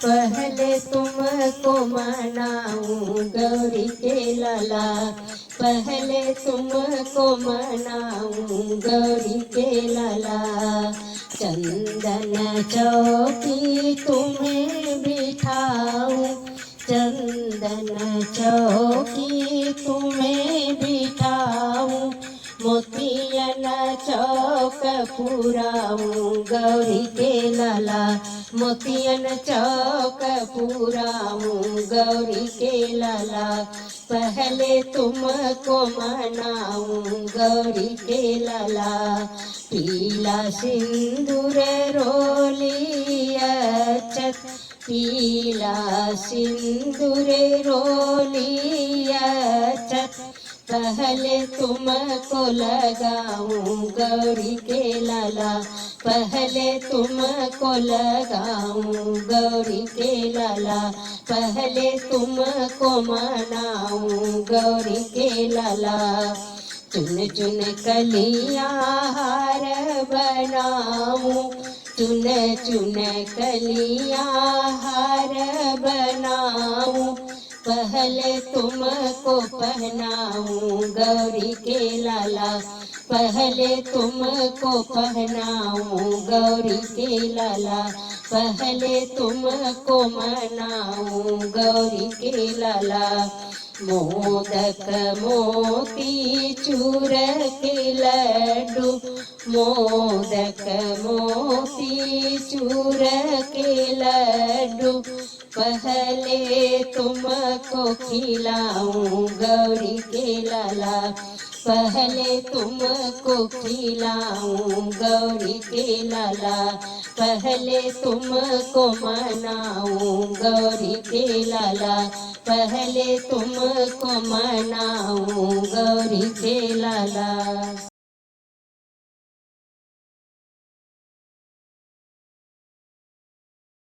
पहले तुमको मनाऊं गौरी के लाला, पहले तुमको मनाऊं गौरी के लाला। चंदन चौकी तुम्हें बिठाऊं, चंदन चौकी तुम्हें बिठाऊं, मोतियन चौक पुराऊं गौरी के लाला, मोतियन चौक पुराऊं गौरी के लाला। पहले तुमको मनाऊं गौरी के लाला, पीला सिंदूर रोली अक्षत, पीला सिंदूर रोली अक्षत, पहले तुमको लगाऊं गौरी के लाला, पहले तुमको लगाऊं गौरी के लाला, पहले तुमको मनाऊं गौरी के लाला। चुन चुन कलियां हार बनाऊं, चुन चुन कलियां हार बनाऊं, पहले तुमको पहनाऊं गौरी के लाला, पहले तुमको पहनाऊं गौरी के लाला, पहले तुमको मनाऊं गौरी के लाला। मोदक मोती चूर के लड्डू, मोदक मोती चूर के लड्डू, पहले तुमको खिलाऊं गौरी के लाला, पहले तुमको खिलाऊं गौरी के लाला, पहले तुमको मनाऊं गौरी के लाला, पहले तुमको मनाऊं गौरी के लाला।